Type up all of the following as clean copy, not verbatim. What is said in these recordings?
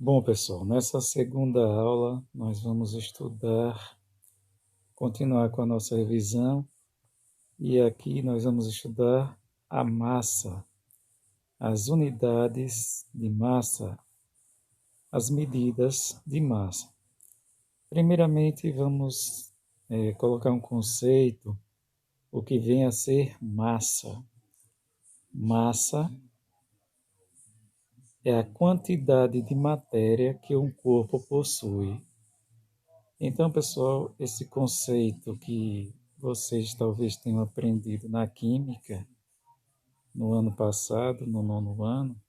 Bom, pessoal, nessa segunda aula nós vamos continuar com a nossa revisão e aqui nós vamos estudar a massa, as unidades de massa, as medidas de massa. Primeiramente vamos colocar um conceito, o que vem a ser massa. Massa é a quantidade de matéria que um corpo possui. Então, pessoal, esse conceito que vocês talvez tenham aprendido na química no ano passado, no nono ano.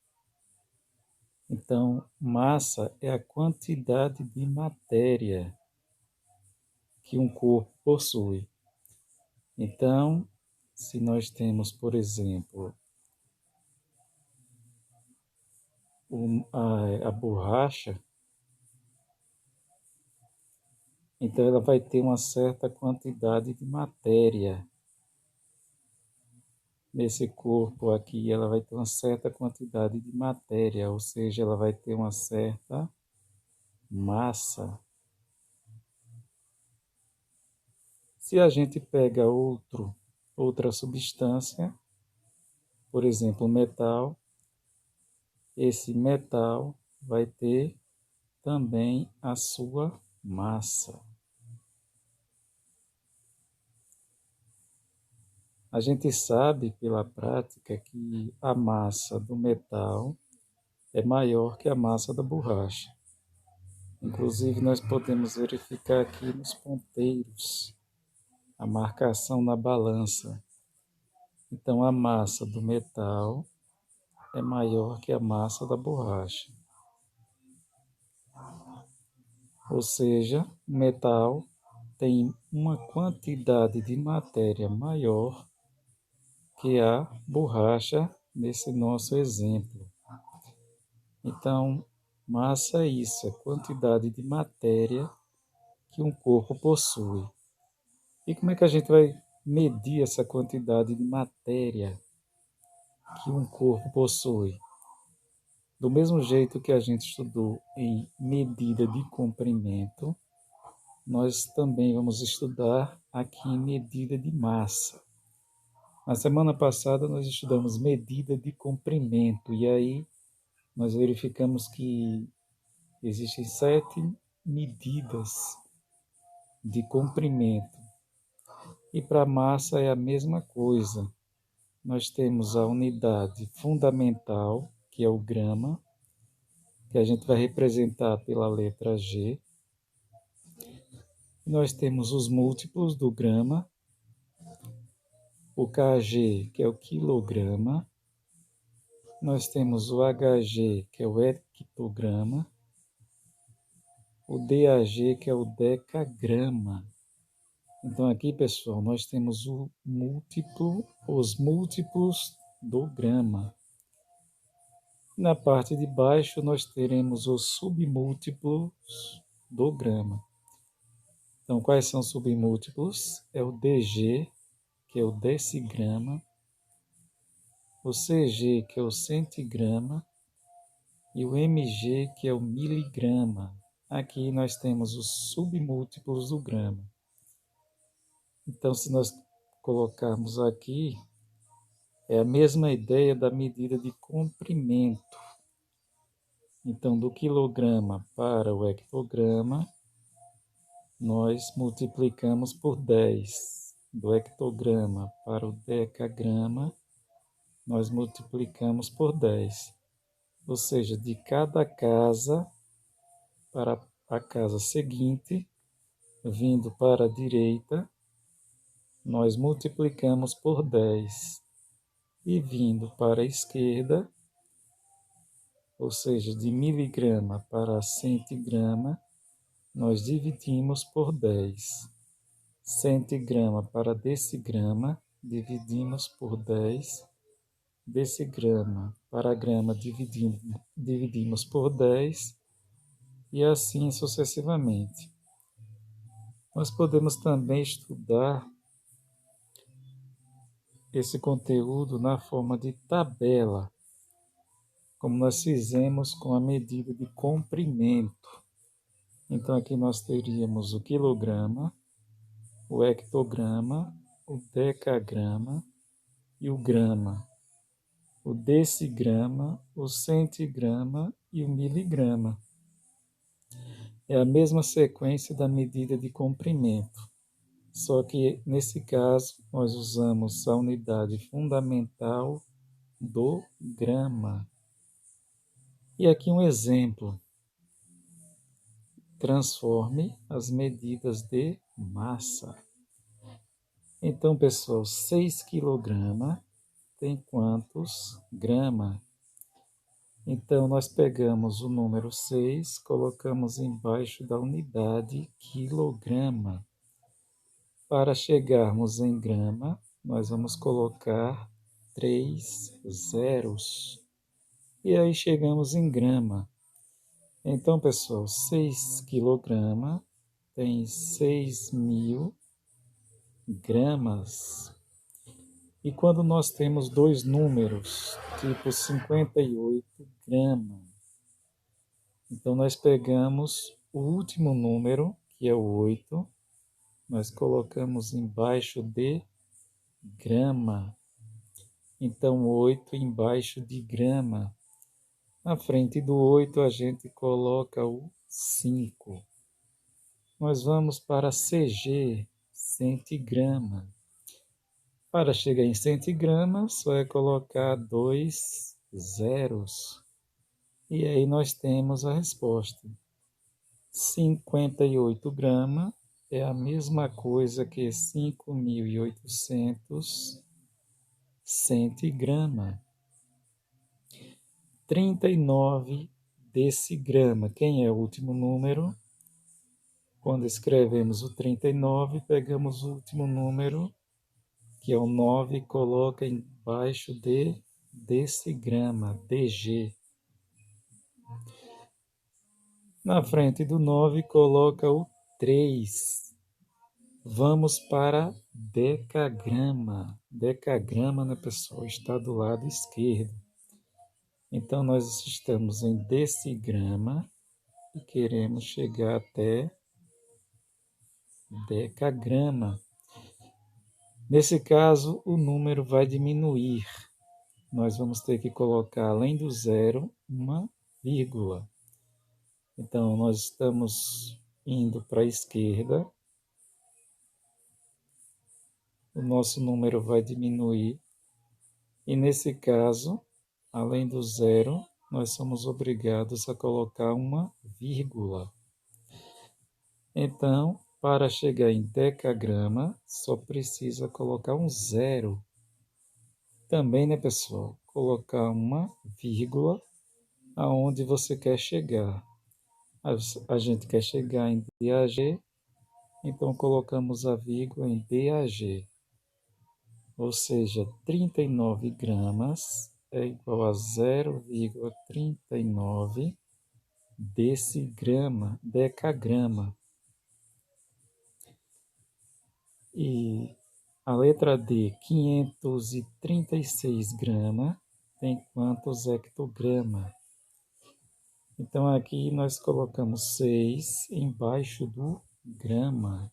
Então, massa é a quantidade de matéria que um corpo possui. Então, se nós temos, por exemplo, a borracha, então ela vai ter uma certa quantidade de matéria. Nesse corpo aqui, ela vai ter uma certa quantidade de matéria, ou seja, ela vai ter uma certa massa. Se a gente pega outra substância, por exemplo, metal, esse metal vai ter também a sua massa. A gente sabe pela prática que a massa do metal é maior que a massa da borracha. Inclusive, nós podemos verificar aqui nos ponteiros a marcação na balança. Então, a massa do metal é maior que a massa da borracha. Ou seja, o metal tem uma quantidade de matéria maior que a borracha nesse nosso exemplo. Então, massa é isso, é a quantidade de matéria que um corpo possui. E como é que a gente vai medir essa quantidade de matéria que um corpo possui? Do mesmo jeito que a gente estudou em medida de comprimento, nós também vamos estudar aqui em medida de massa. Na semana passada nós estudamos medida de comprimento e aí nós verificamos que existem 7 medidas de comprimento. E para massa é a mesma coisa. Nós temos a unidade fundamental, que é o grama, que a gente vai representar pela letra G. Nós temos os múltiplos do grama, o kg, que é o quilograma. Nós temos o Hg, que é o hectograma, o DAG, que é o decagrama. Então aqui, pessoal, nós temos os múltiplos do grama. Na parte de baixo, nós teremos os submúltiplos do grama. Então, quais são os submúltiplos? É o DG, que é o decigrama, o CG, que é o centigrama, e o mg, que é o miligrama. Aqui nós temos os submúltiplos do grama. Então, se nós colocarmos aqui, é a mesma ideia da medida de comprimento. Então, do quilograma para o hectograma, nós multiplicamos por 10. Do hectograma para o decagrama, nós multiplicamos por 10. Ou seja, de cada casa para a casa seguinte, vindo para a direita, nós multiplicamos por 10. E vindo para a esquerda, ou seja, de miligrama para centigrama, nós dividimos por 10. Centigrama para decigrama, dividimos por 10. Decigrama para grama, dividimos por 10. E assim sucessivamente. Nós podemos também estudar esse conteúdo na forma de tabela. como nós fizemos com a medida de comprimento. Então, aqui nós teríamos o quilograma, o hectograma, o decagrama e o grama, o decigrama, o centigrama e o miligrama. É a mesma sequência da medida de comprimento, só que nesse caso nós usamos a unidade fundamental do grama. E aqui um exemplo. Transforme as medidas de massa. Então, pessoal, 6 kg tem quantos grama? Então, nós pegamos o número 6, colocamos embaixo da unidade quilograma. Para chegarmos em grama, nós vamos colocar 3 zeros. E aí chegamos em grama. Então, pessoal, 6 kg tem 6.000 gramas. E quando nós temos dois números, tipo 58 gramas, então nós pegamos o último número, que é o 8, nós colocamos embaixo de grama. Então, 8 embaixo de grama. Na frente do 8 a gente coloca o 5. Nós vamos para CG, centigrama. Para chegar em centigrama, só é colocar 2 zeros. E aí nós temos a resposta. 58 gramas é a mesma coisa que 5.800 centigrama. 39 decigrama. Quem é o último número? Quando escrevemos o 39, pegamos o último número, que é o 9, e coloca embaixo de decigrama, DG. Na frente do 9, coloca o 3. Vamos para decagrama. Decagrama, né, pessoal? Está do lado esquerdo. Então, nós estamos em decigrama e queremos chegar até decagrama. Nesse caso, o número vai diminuir. Nós vamos ter que colocar, além do zero, uma vírgula. Então, nós estamos indo para a esquerda. O nosso número vai diminuir. E nesse caso, além do zero, nós somos obrigados a colocar uma vírgula. Então, para chegar em decagrama, só precisa colocar um zero. Também, né, pessoal? Colocar uma vírgula aonde você quer chegar. A gente quer chegar em DAG, então colocamos a vírgula em DAG. Ou seja, 39 gramas é igual a 0,39 decagrama. E a letra D, 536 gramas, tem quantos hectogramas? Então, aqui nós colocamos 6 embaixo do grama.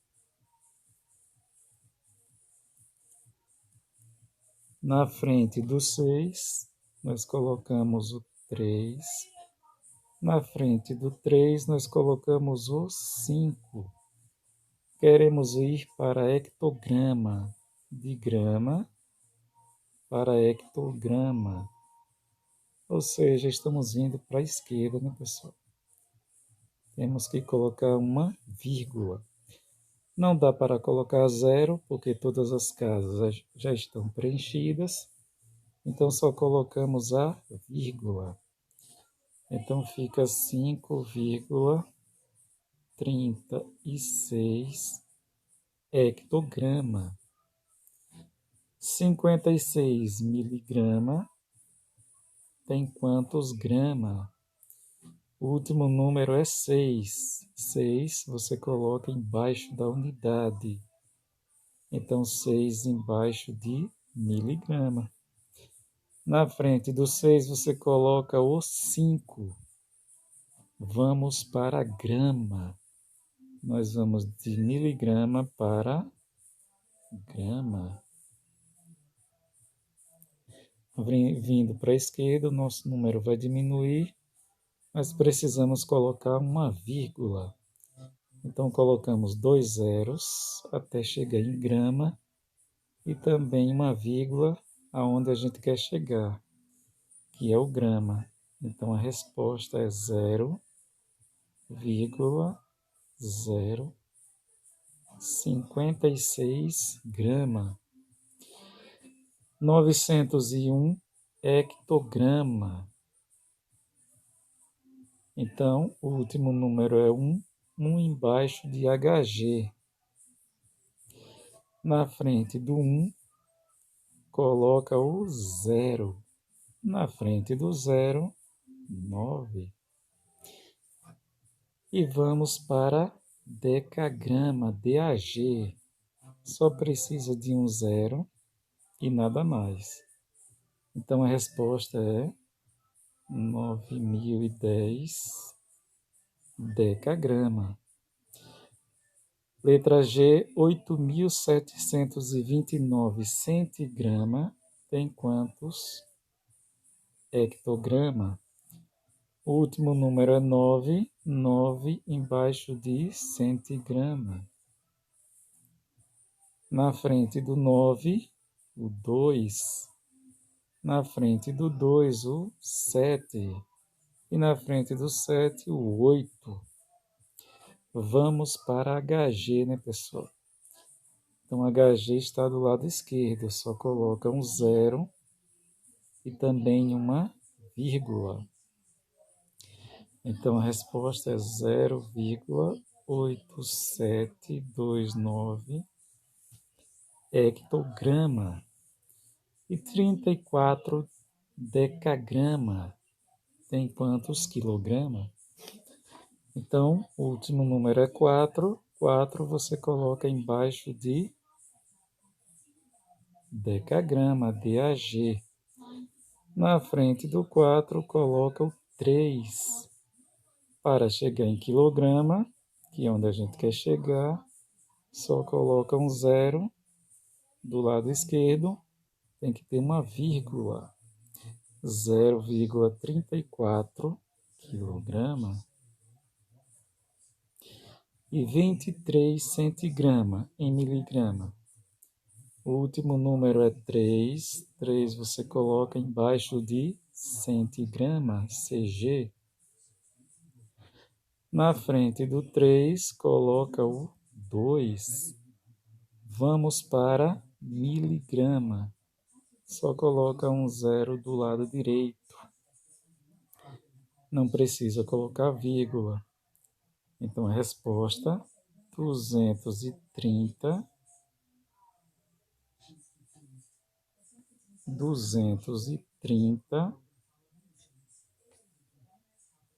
Na frente do 6, nós colocamos o 3. Na frente do 3, nós colocamos o 5. Queremos ir para hectograma, de grama para hectograma. Ou seja, estamos indo para a esquerda, né, pessoal? Temos que colocar uma vírgula. Não dá para colocar zero, porque todas as casas já estão preenchidas. Então, só colocamos a vírgula. Então, fica 5,36 hectograma. 56 miligrama tem quantos gramas? O último número é 6. 6 você coloca embaixo da unidade. Então, 6 embaixo de miligrama. Na frente do 6 você coloca o 5. Vamos para a grama. Nós vamos de miligrama para grama. Vindo para a esquerda, o nosso número vai diminuir, mas precisamos colocar uma vírgula. Então, colocamos 2 zeros até chegar em grama e também uma vírgula aonde a gente quer chegar, que é o grama. Então, a resposta é 0,056 grama. 901 hectograma. Então, o último número é 1, 1 embaixo de Hg. Na frente do 1, coloca o 0. Na frente do 0, 9. E vamos para decagrama, DAG. Só precisa de um 0 e nada mais. Então, a resposta é 9.010 decagrama. Letra G, 8.729 centigrama tem quantos hectograma? O último número é 9, 9 embaixo de centigrama. Na frente do 9, o 2. Na frente do 2, o 7. E na frente do 7, o 8. Vamos para HG, né, pessoal? Então, HG está do lado esquerdo, só coloca um 0 e também uma vírgula. Então, a resposta é 0,8729 hectograma. E 34 decagrama tem quantos quilograma? Então, o último número é 4. 4 você coloca embaixo de decagrama, DAG. Na frente do 4, coloca o 3. Para chegar em quilograma, que é onde a gente quer chegar, só coloca um 0 do lado esquerdo, tem que ter uma vírgula. 0,34 quilograma. E 23 centigrama em miligrama. O último número é 3. 3 você coloca embaixo de centigrama, CG. Na frente do 3, coloca o 2. Vamos para miligrama. Só coloca um 0 do lado direito. Não precisa colocar vírgula. Então, a resposta, 230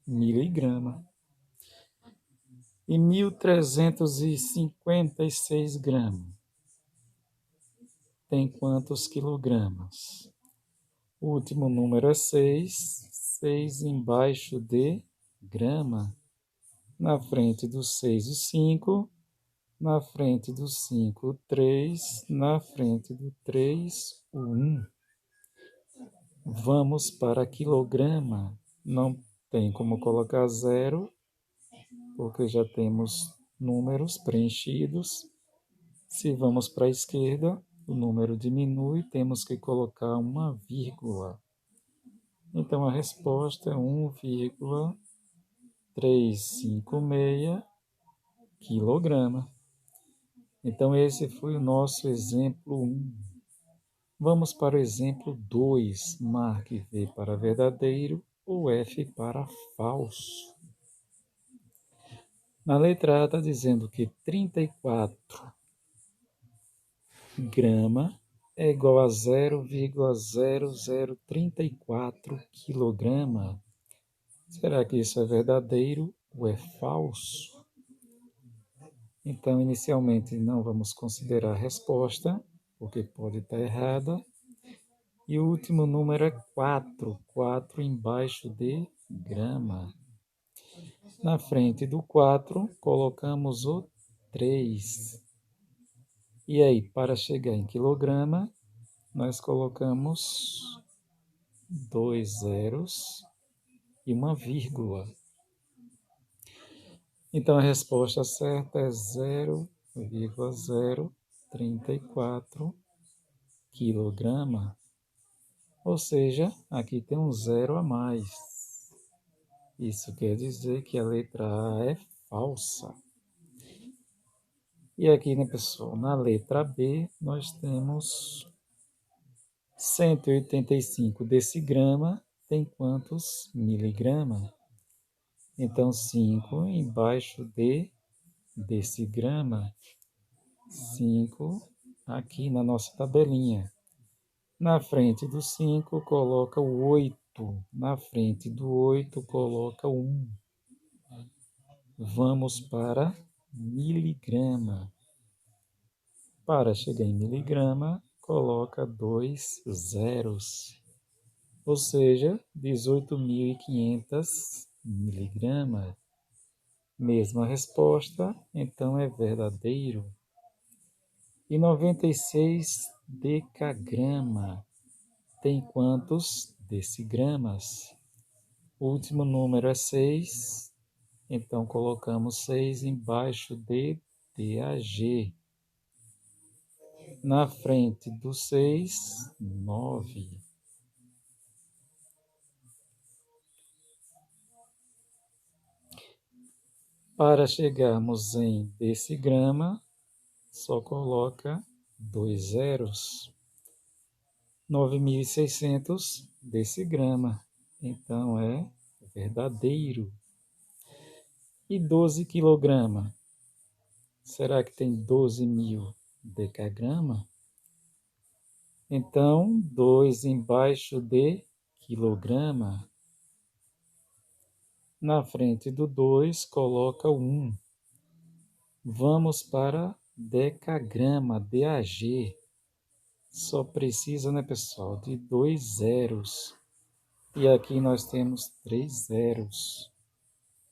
miligrama. E 1.356 gramas tem quantos quilogramas? O último número é 6. 6 embaixo de grama. Na frente do 6, o 5. Na frente do 5, o 3. Na frente do 3, o 1. Vamos para quilograma. Não tem como colocar 0, porque já temos números preenchidos. Se vamos para a esquerda, o número diminui, temos que colocar uma vírgula. Então, a resposta é 1,356 quilograma. Então, esse foi o nosso exemplo 1. Vamos para o exemplo 2. Marque V para verdadeiro ou F para falso. Na letra A está dizendo que 34 grama é igual a 0,0034 quilograma. Será que isso é verdadeiro ou é falso? Então, inicialmente, não vamos considerar a resposta, porque pode estar errada. E o último número é 4. 4 embaixo de grama. Na frente do 4, colocamos o 3. E aí, para chegar em quilograma, nós colocamos 2 zeros e uma vírgula. Então, a resposta certa é 0,034 quilograma. Ou seja, aqui tem um zero a mais. Isso quer dizer que a letra A é falsa. E aqui, né, pessoal, na letra B, nós temos 185 decigrama tem quantos miligrama? Então, 5 embaixo de decigrama. 5 aqui na nossa tabelinha. Na frente do 5, coloca o 8. Na frente do 8, coloca o 1. Vamos para miligrama. Para chegar em miligrama, coloca 2 zeros. Ou seja, 18.500 miligramas. Mesma resposta, então é verdadeiro. E 96 decagrama tem quantos decigramas? O último número é 6, então colocamos 6 embaixo de DAG. Na frente do 6, 9. Para chegarmos em decigrama, só coloca 2 zeros. 9.600 decigrama. Então é verdadeiro. E 12 quilograma? Será que tem 12.000 decagrama? Então, 2 embaixo de quilograma. Na frente do 2, coloca o 1. Vamos para decagrama, DAG. Só precisa, né, pessoal, de 2 zeros. E aqui nós temos 3 zeros.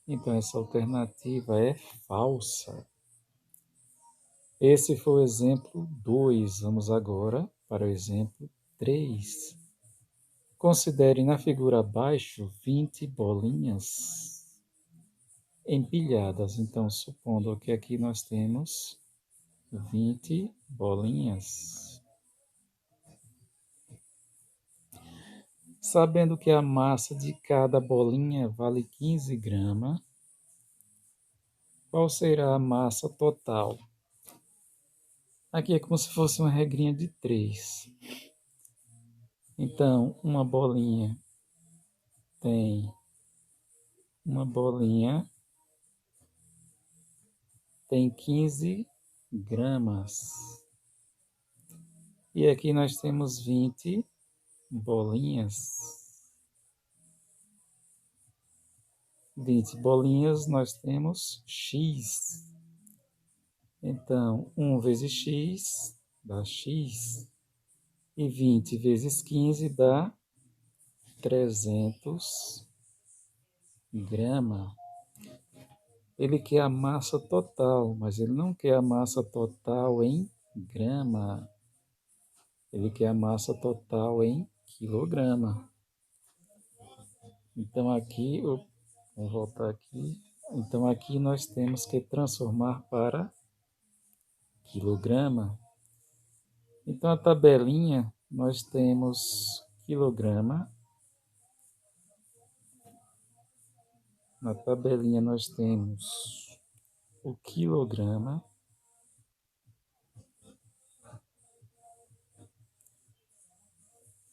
Então, essa alternativa é falsa. Esse foi o exemplo 2. Vamos agora para o exemplo 3. Considere na figura abaixo 20 bolinhas empilhadas. Então, supondo que aqui nós temos 20 bolinhas. Sabendo que a massa de cada bolinha vale 15 gramas, qual será a massa total? Aqui é como se fosse uma regrinha de 3. Então, uma bolinha tem 15 gramas. E aqui nós temos 20 bolinhas. 20 bolinhas, nós temos x. Então, 1 vezes x dá x. E 20 vezes 15 dá 300 gramas. Ele quer a massa total, mas ele não quer a massa total em grama. Ele quer a massa total em quilograma. Então, aqui, vamos voltar aqui. Então, aqui nós temos que transformar para quilograma. Então, a tabelinha, nós temos quilograma. Na tabelinha, nós temos o quilograma,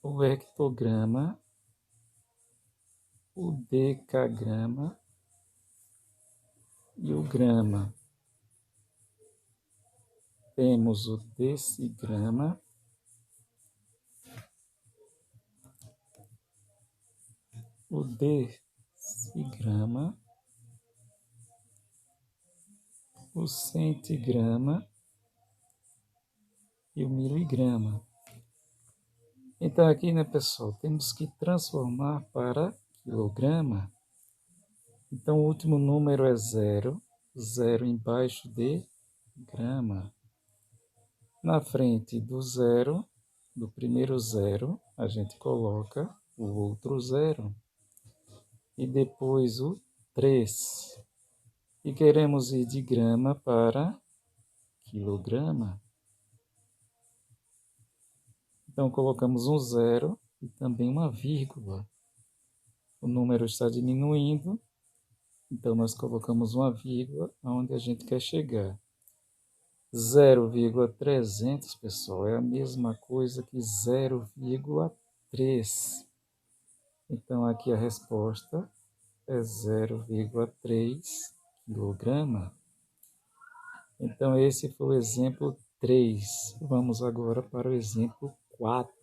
o hectograma, o decagrama e o grama. Temos o decigrama, o decigrama, o centigrama e o miligrama. Então aqui, né, pessoal, temos que transformar para quilograma. Então o último número é 0, 0 embaixo de grama. Na frente do 0, do primeiro 0, a gente coloca o outro 0. E depois o 3. E queremos ir de grama para quilograma. Então colocamos um 0 e também uma vírgula. O número está diminuindo, então nós colocamos uma vírgula onde a gente quer chegar. 0,300, pessoal, é a mesma coisa que 0,3. Então aqui a resposta é 0,3 quilograma. Então esse foi o exemplo 3. Vamos agora para o exemplo 4.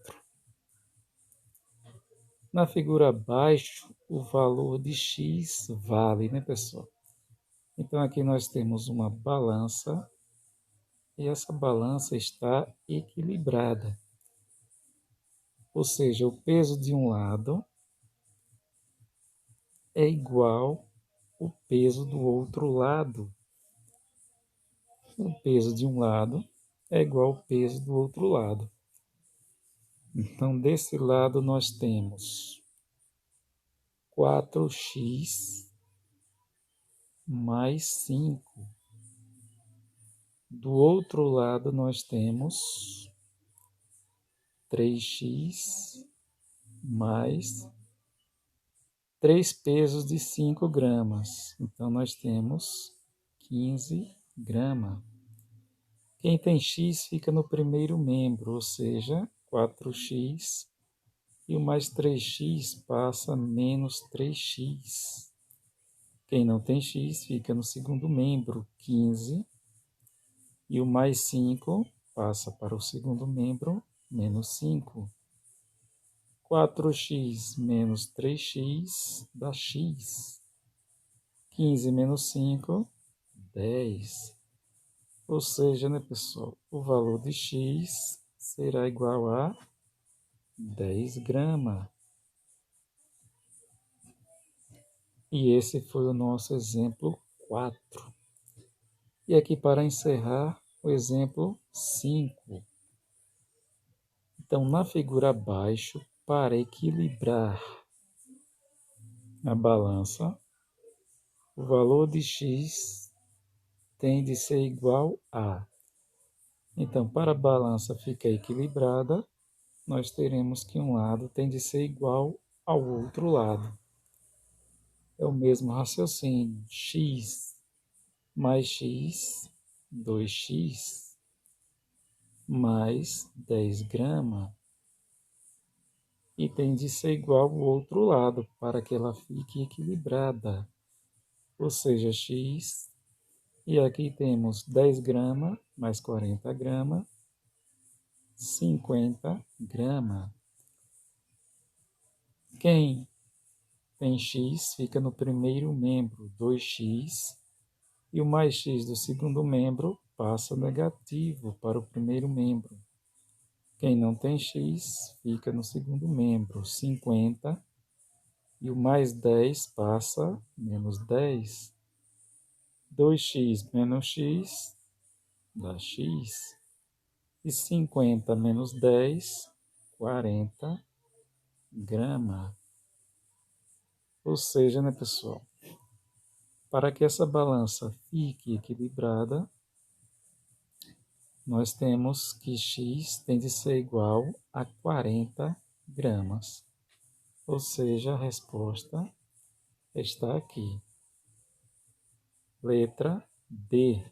Na figura abaixo, o valor de x vale, né, pessoal? Então aqui nós temos uma balança e essa balança está equilibrada. Ou seja, o peso de um lado é igual ao peso do outro lado. O peso de um lado é igual ao peso do outro lado. Então, desse lado nós temos 4x mais 5. Do outro lado nós temos 3x mais 3 pesos de 5 gramas. Então, nós temos 15 gramas. Quem tem x fica no primeiro membro, ou seja, 4x. E o mais 3x passa menos 3x. Quem não tem x fica no segundo membro, 15. E o mais 5 passa para o segundo membro, menos 5. 4x menos 3x dá x. 15 menos 5, 10. Ou seja, né, pessoal, o valor de x será igual a 10 gramas. E esse foi o nosso exemplo 4. E aqui para encerrar, o exemplo 5. Então, na figura abaixo, para equilibrar a balança, o valor de x tem de ser igual a. Então, para a balança ficar equilibrada, nós teremos que um lado tem de ser igual ao outro lado. É o mesmo raciocínio. X mais x, 2x, mais 10 gramas. E tem de ser igual ao outro lado, para que ela fique equilibrada. Ou seja, x. E aqui temos 10 gramas mais 40 gramas, 50 gramas. Quem tem x fica no primeiro membro, 2x. E o mais x do segundo membro passa negativo para o primeiro membro. Quem não tem x fica no segundo membro, 50. E o mais 10 passa menos 10. 2x menos x dá x. E 50 menos 10, 40 gramas. Ou seja, né, pessoal? Para que essa balança fique equilibrada, nós temos que x tem de ser igual a 40 gramas. Ou seja, a resposta está aqui. Letra D.